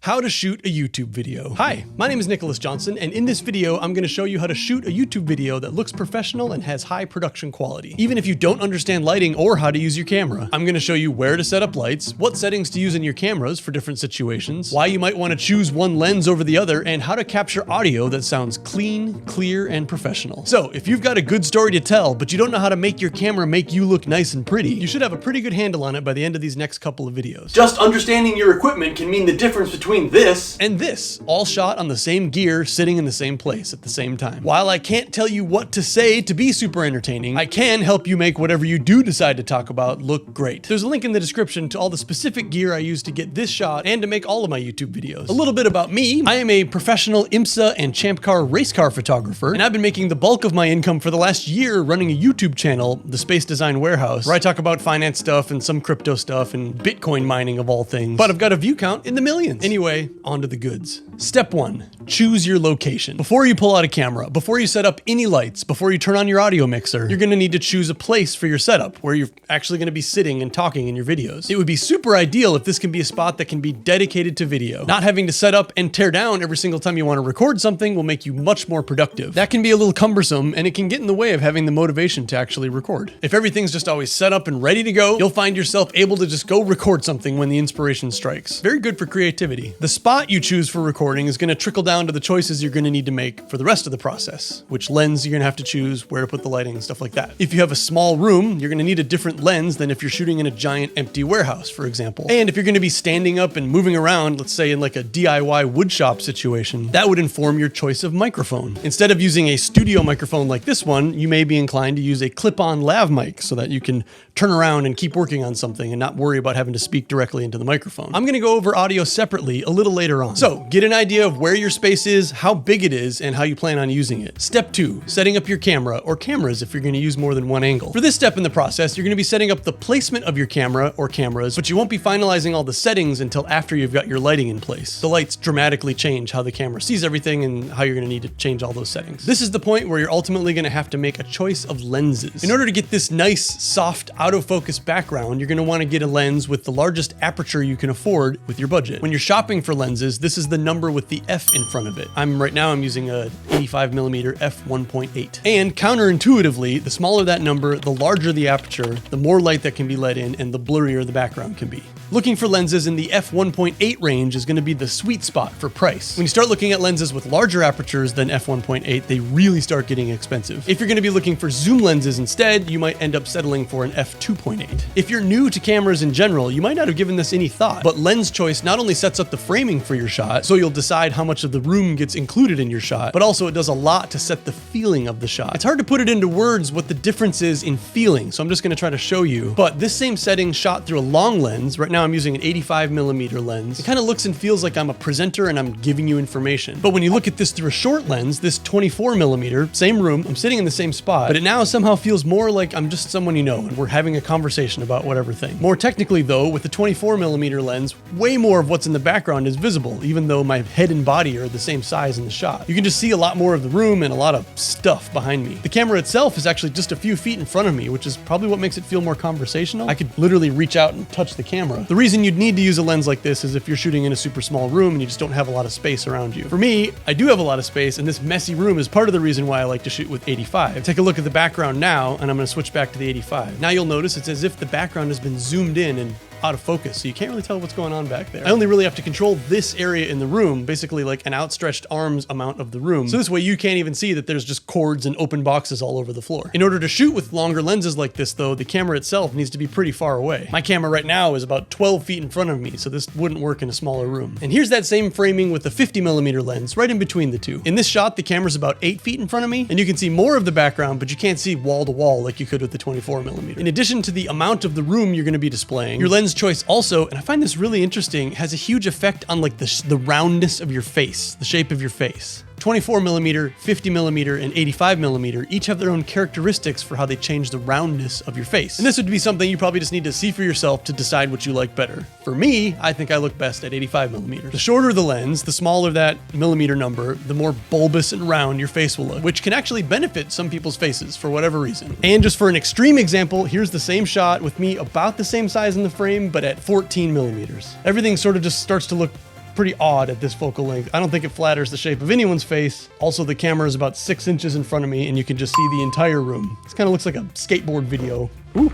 How to shoot a YouTube video. Hi, my name is Nicholas Johnson, and in this video, I'm going to show you how to shoot a YouTube video that looks professional and has high production quality. Even if you don't understand lighting or how to use your camera, I'm going to show you where to set up lights, what settings to use in your cameras for different situations, why you might want to choose one lens over the other, and how to capture audio that sounds clean, clear, and professional. So if you've got a good story to tell, but you don't know how to make your camera make you look nice and pretty, you should have a pretty good handle on it by the end of these next couple of videos. Just understanding your equipment can mean the difference between this and this, all shot on the same gear, sitting in the same place at the same time. While I can't tell you what to say to be super entertaining, I can help you make whatever you do decide to talk about look great. There's a link in the description to all the specific gear I use to get this shot and to make all of my YouTube videos. A little bit about me: I am a professional IMSA and Champ Car race car photographer, and I've been making the bulk of my income for the last year running a YouTube channel, The Space Design Warehouse, where I talk about finance stuff and some crypto stuff and Bitcoin mining of all things. But I've got a view count in the millions. Anyway, on to the goods. Step 1, choose your location. Before you pull out a camera, before you set up any lights, before you turn on your audio mixer, you're gonna need to choose a place for your setup where you're actually gonna be sitting and talking in your videos. It would be super ideal if this can be a spot that can be dedicated to video. Not having to set up and tear down every single time you wanna record something will make you much more productive. That can be a little cumbersome, and it can get in the way of having the motivation to actually record. If everything's just always set up and ready to go, you'll find yourself able to just go record something when the inspiration strikes. Very good for creativity. The spot you choose for recording is going to trickle down to the choices you're going to need to make for the rest of the process. Which lens you're going to have to choose, where to put the lighting, stuff like that. If you have a small room, you're going to need a different lens than if you're shooting in a giant empty warehouse, for example. And if you're going to be standing up and moving around, let's say in like a DIY woodshop situation, that would inform your choice of microphone. Instead of using a studio microphone like this one, you may be inclined to use a clip-on lav mic so that you can turn around and keep working on something and not worry about having to speak directly into the microphone. I'm going to go over audio separately a little later on. So get an idea of where your space is, how big it is, and how you plan on using it. Step 2, setting up your camera, or cameras if you're going to use more than one angle. For this step in the process, you're going to be setting up the placement of your camera or cameras, but you won't be finalizing all the settings until after you've got your lighting in place. The lights dramatically change how the camera sees everything and how you're going to need to change all those settings. This is the point where you're ultimately going to have to make a choice of lenses. In order to get this nice, soft, out of focus background, you're going to want to get a lens with the largest aperture you can afford with your budget. When you're shopping for lenses, this is the number with the F in front of it. Right now I'm using a 85mm f1.8. And counterintuitively, the smaller that number, the larger the aperture, the more light that can be let in, and the blurrier the background can be. Looking for lenses in the f1.8 range is going to be the sweet spot for price. When you start looking at lenses with larger apertures than f1.8, they really start getting expensive. If you're going to be looking for zoom lenses instead, you might end up settling for an f2.8. If you're new to cameras in general, you might not have given this any thought, but lens choice not only sets up the framing for your shot, so you'll decide how much of the room gets included in your shot, but also it does a lot to set the feeling of the shot. It's hard to put it into words what the difference is in feeling, so I'm just going to try to show you. But this same setting shot through a long lens, right now I'm using an 85mm lens, it kind of looks and feels like I'm a presenter and I'm giving you information. But when you look at this through a short lens, this 24mm, same room, I'm sitting in the same spot, but it now somehow feels more like I'm just someone you know and we're having a conversation about whatever thing. More technically though, with the 24mm lens, way more of what's in the background is visible, even though my head and body are the same size in the shot. You can just see a lot more of the room and a lot of stuff behind me. The camera itself is actually just a few feet in front of me, which is probably what makes it feel more conversational. I could literally reach out and touch the camera. The reason you'd need to use a lens like this is if you're shooting in a super small room and you just don't have a lot of space around you. For me, I do have a lot of space, and this messy room is part of the reason why I like to shoot with 85. Take a look at the background now, and I'm going to switch back to the 85. Now you'll notice it's as if the background has been zoomed in and out of focus, so you can't really tell what's going on back there. I only really have to control this area in the room, basically like an outstretched arms amount of the room. So this way you can't even see that there's just cords and open boxes all over the floor. In order to shoot with longer lenses like this though, the camera itself needs to be pretty far away. My camera right now is about 12 feet in front of me, so this wouldn't work in a smaller room. And here's that same framing with the 50mm lens right in between the two. In this shot, the camera's about 8 feet in front of me, and you can see more of the background, but you can't see wall to wall like you could with the 24mm. In addition to the amount of the room you're going to be displaying, your lens choice also, and I find this really interesting, has a huge effect on like the roundness of your face, the shape of your face. 24mm, 50mm, and 85mm each have their own characteristics for how they change the roundness of your face. And this would be something you probably just need to see for yourself to decide what you like better. For me, I think I look best at 85mm. The shorter the lens, the smaller that millimeter number, the more bulbous and round your face will look, which can actually benefit some people's faces for whatever reason. And just for an extreme example, here's the same shot with me about the same size in the frame, but at 14mm. Everything sort of just starts to look pretty odd at this focal length. I don't think it flatters the shape of anyone's face. Also, the camera is about 6 inches in front of me and you can just see the entire room. This kind of looks like a skateboard video. Ooh.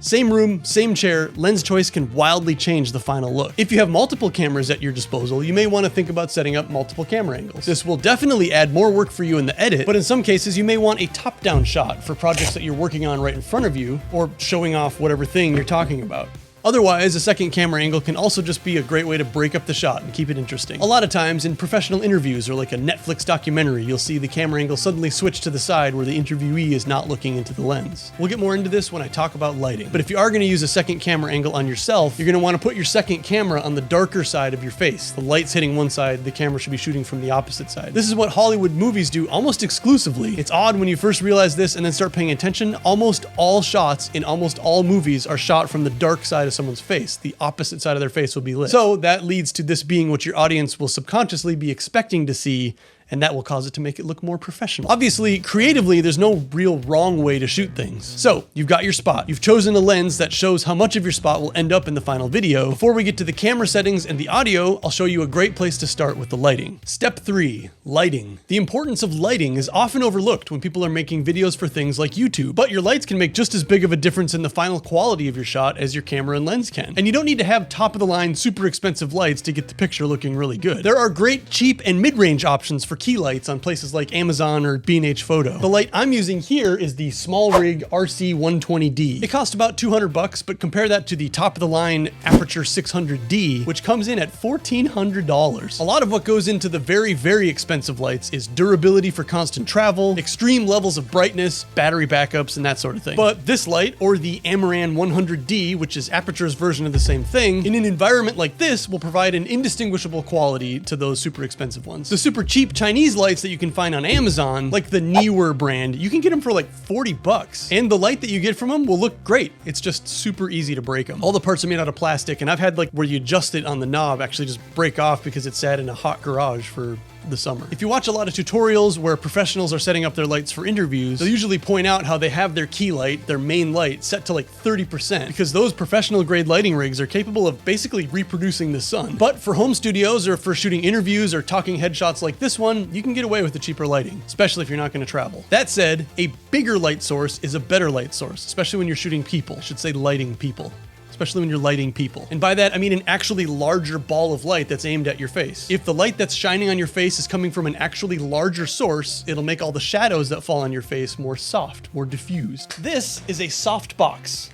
Same room, same chair, lens choice can wildly change the final look. If you have multiple cameras at your disposal, you may want to think about setting up multiple camera angles. This will definitely add more work for you in the edit, but in some cases you may want a top-down shot for projects that you're working on right in front of you, or showing off whatever thing you're talking about. Otherwise, a second camera angle can also just be a great way to break up the shot and keep it interesting. A lot of times in professional interviews or like a Netflix documentary, you'll see the camera angle suddenly switch to the side where the interviewee is not looking into the lens. We'll get more into this when I talk about lighting. But if you are going to use a second camera angle on yourself, you're going to want to put your second camera on the darker side of your face. The light's hitting one side, the camera should be shooting from the opposite side. This is what Hollywood movies do almost exclusively. It's odd when you first realize this and then start paying attention. Almost all shots in almost all movies are shot from the dark side of someone's face. The opposite side of their face will be lit. So that leads to this being what your audience will subconsciously be expecting to see, and that will cause it to make it look more professional. Obviously, creatively, there's no real wrong way to shoot things. So you've got your spot. You've chosen a lens that shows how much of your spot will end up in the final video. Before we get to the camera settings and the audio, I'll show you a great place to start with the lighting. Step 3, lighting. The importance of lighting is often overlooked when people are making videos for things like YouTube, but your lights can make just as big of a difference in the final quality of your shot as your camera and lens can. And you don't need to have top-of-the-line, super expensive lights to get the picture looking really good. There are great cheap and mid-range options for key lights on places like Amazon or B&H Photo. The light I'm using here is the SmallRig RC120D. It cost about $200, but compare that to the top-of-the-line Aperture 600D, which comes in at $1,400. A lot of what goes into the very, very expensive lights is durability for constant travel, extreme levels of brightness, battery backups, and that sort of thing. But this light, or the Amaran 100D, which is Aperture's version of the same thing, in an environment like this will provide an indistinguishable quality to those super expensive ones. The super cheap Chinese lights that you can find on Amazon, like the Neewer brand, you can get them for like $40. And the light that you get from them will look great. It's just super easy to break them. All the parts are made out of plastic, and I've had like where you adjust it on the knob actually just break off because it sat in a hot garage for the summer. If you watch a lot of tutorials where professionals are setting up their lights for interviews, they'll usually point out how they have their key light, their main light, set to like 30%, because those professional grade lighting rigs are capable of basically reproducing the sun. But for home studios or for shooting interviews or talking headshots like this one, you can get away with the cheaper lighting, especially if you're not going to travel. That said, a bigger light source is a better light source, especially when you're shooting people. I should say lighting people. Especially when you're lighting people. And by that, I mean an actually larger ball of light that's aimed at your face. If the light that's shining on your face is coming from an actually larger source, it'll make all the shadows that fall on your face more soft, more diffused. This is a soft box.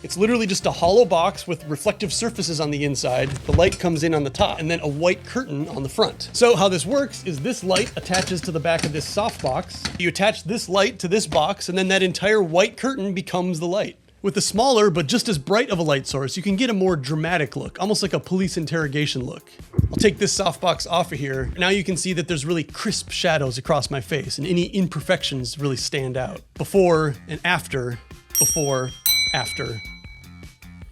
It's literally just a hollow box with reflective surfaces on the inside. The light comes in on the top, and then a white curtain on the front. So how this works is this light attaches to the back of this soft box. You attach this light to this box, and then that entire white curtain becomes the light. With a smaller but just as bright of a light source, you can get a more dramatic look, almost like a police interrogation look. I'll take this softbox off of here. Now you can see that there's really crisp shadows across my face, and any imperfections really stand out. Before and after, before, after.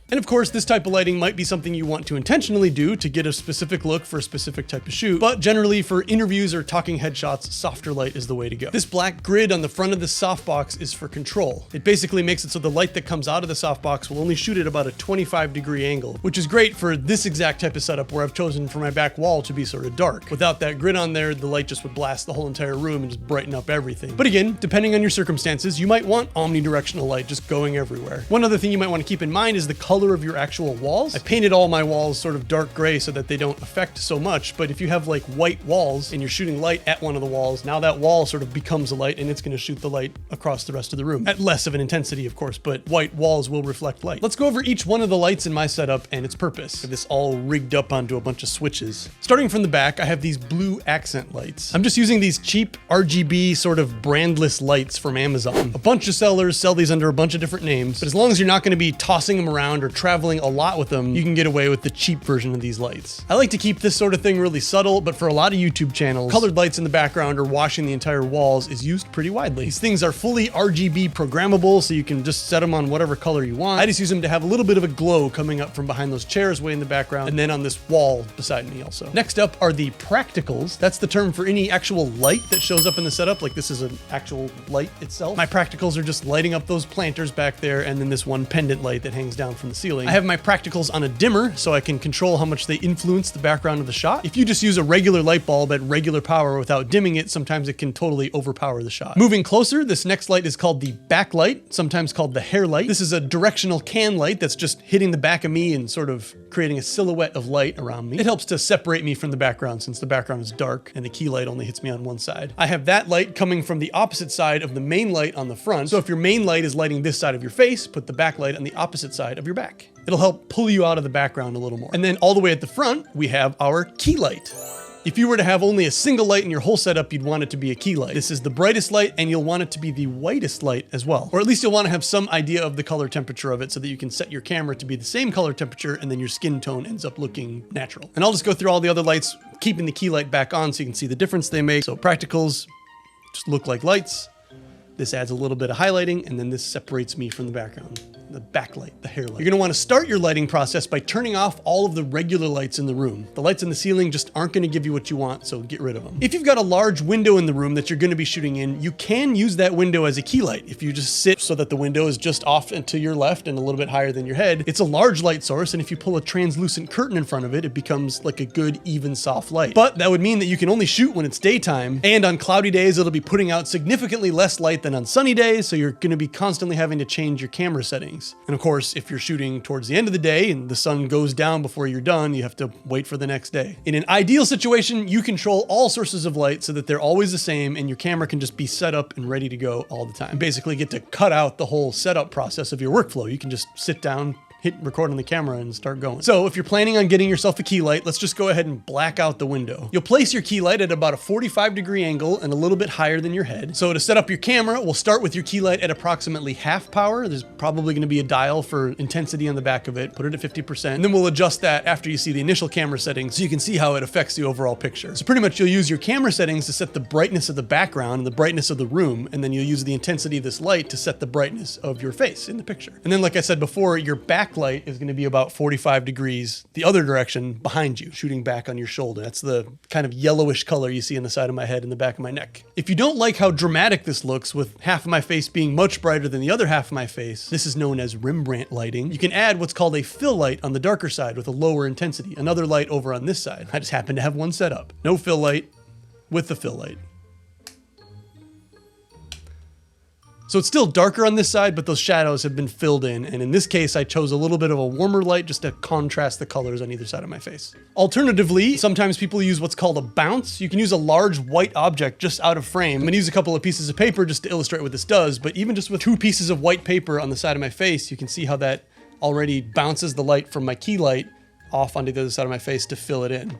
And of course, this type of lighting might be something you want to intentionally do to get a specific look for a specific type of shoot, but generally for interviews or talking headshots, softer light is the way to go. This black grid on the front of the softbox is for control. It basically makes it so the light that comes out of the softbox will only shoot at about a 25-degree angle, which is great for this exact type of setup where I've chosen for my back wall to be sort of dark. Without that grid on there, the light just would blast the whole entire room and just brighten up everything. But again, depending on your circumstances, you might want omnidirectional light just going everywhere. One other thing you might want to keep in mind is the color of your actual walls. I painted all my walls sort of dark gray so that they don't affect so much, but if you have like white walls and you're shooting light at one of the walls, now that wall sort of becomes a light and it's going to shoot the light across the rest of the room. At less of an intensity, of course, but white walls will reflect light. Let's go over each one of the lights in my setup and its purpose. I have this all rigged up onto a bunch of switches. Starting from the back, I have these blue accent lights. I'm just using these cheap RGB sort of brandless lights from Amazon. A bunch of sellers sell these under a bunch of different names, but as long as you're not going to be tossing them around or traveling a lot with them, you can get away with the cheap version of these lights. I like to keep this sort of thing really subtle, but for a lot of YouTube channels, colored lights in the background or washing the entire walls is used pretty widely. These things are fully RGB programmable, so you can just set them on whatever color you want. I just use them to have a little bit of a glow coming up from behind those chairs way in the background, and then on this wall beside me also. Next up are the practicals. That's the term for any actual light that shows up in the setup, like this is an actual light itself. My practicals are just lighting up those planters back there, and then this one pendant light that hangs down from the ceiling. I have my practicals on a dimmer so I can control how much they influence the background of the shot. If you just use a regular light bulb at regular power without dimming it, sometimes it can totally overpower the shot. Moving closer, this next light is called the backlight, sometimes called the hair light. This is a directional can light that's just hitting the back of me and sort of creating a silhouette of light around me. It helps to separate me from the background since the background is dark and the key light only hits me on one side. I have that light coming from the opposite side of the main light on the front. So if your main light is lighting this side of your face, put the backlight on the opposite side of your back. It'll help pull you out of the background a little more. And then all the way at the front, we have our key light. If you were to have only a single light in your whole setup, you'd want it to be a key light. This is the brightest light, and you'll want it to be the whitest light as well. Or at least you'll want to have some idea of the color temperature of it so that you can set your camera to be the same color temperature, and then your skin tone ends up looking natural. And I'll just go through all the other lights, keeping the key light back on so you can see the difference they make. So practicals just look like lights. This adds a little bit of highlighting, and then this separates me from the background. The backlight, the hair light. You're gonna wanna start your lighting process by turning off all of the regular lights in the room. The lights in the ceiling just aren't gonna give you what you want, so get rid of them. If you've got a large window in the room that you're gonna be shooting in, you can use that window as a key light. If you just sit so that the window is just off and to your left and a little bit higher than your head, it's a large light source, and if you pull a translucent curtain in front of it, it becomes like a good, even, soft light. But that would mean that you can only shoot when it's daytime, and on cloudy days, it'll be putting out significantly less light than on sunny days, so you're gonna be constantly having to change your camera settings. And of course, if you're shooting towards the end of the day and the sun goes down before you're done, you have to wait for the next day. In an ideal situation, you control all sources of light so that they're always the same and your camera can just be set up and ready to go all the time. You basically get to cut out the whole setup process of your workflow. You can just sit down, hit record on the camera and start going. So if you're planning on getting yourself a key light, let's just go ahead and black out the window. You'll place your key light at about a 45-degree angle and a little bit higher than your head. So to set up your camera, we'll start with your key light at approximately half power. There's probably gonna be a dial for intensity on the back of it. Put it at 50%. And then we'll adjust that after you see the initial camera settings so you can see how it affects the overall picture. So pretty much you'll use your camera settings to set the brightness of the background and the brightness of the room, and then you'll use the intensity of this light to set the brightness of your face in the picture. And then like I said before, your backlight is gonna be about 45 degrees the other direction behind you, shooting back on your shoulder. That's the kind of yellowish color you see on the side of my head and the back of my neck. If you don't like how dramatic this looks with half of my face being much brighter than the other half of my face, this is known as Rembrandt lighting. You can add what's called a fill light on the darker side with a lower intensity, another light over on this side. I just happen to have one set up. No fill light with the fill light. So it's still darker on this side, but those shadows have been filled in. And in this case, I chose a little bit of a warmer light just to contrast the colors on either side of my face. Alternatively, sometimes people use what's called a bounce. You can use a large white object just out of frame. I'm gonna use a couple of pieces of paper just to illustrate what this does, but even just with 2 pieces of white paper on the side of my face, you can see how that already bounces the light from my key light off onto the other side of my face to fill it in.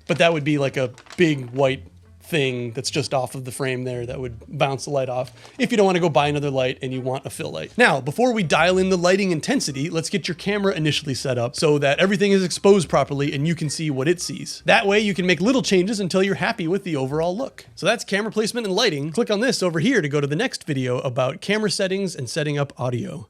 But that would be like a big white thing that's just off of the frame there that would bounce the light off if you don't want to go buy another light and you want a fill light. Now, before we dial in the lighting intensity, let's get your camera initially set up so that everything is exposed properly and you can see what it sees. That way you can make little changes until you're happy with the overall look. So that's camera placement and lighting. Click on this over here to go to the next video about camera settings and setting up audio.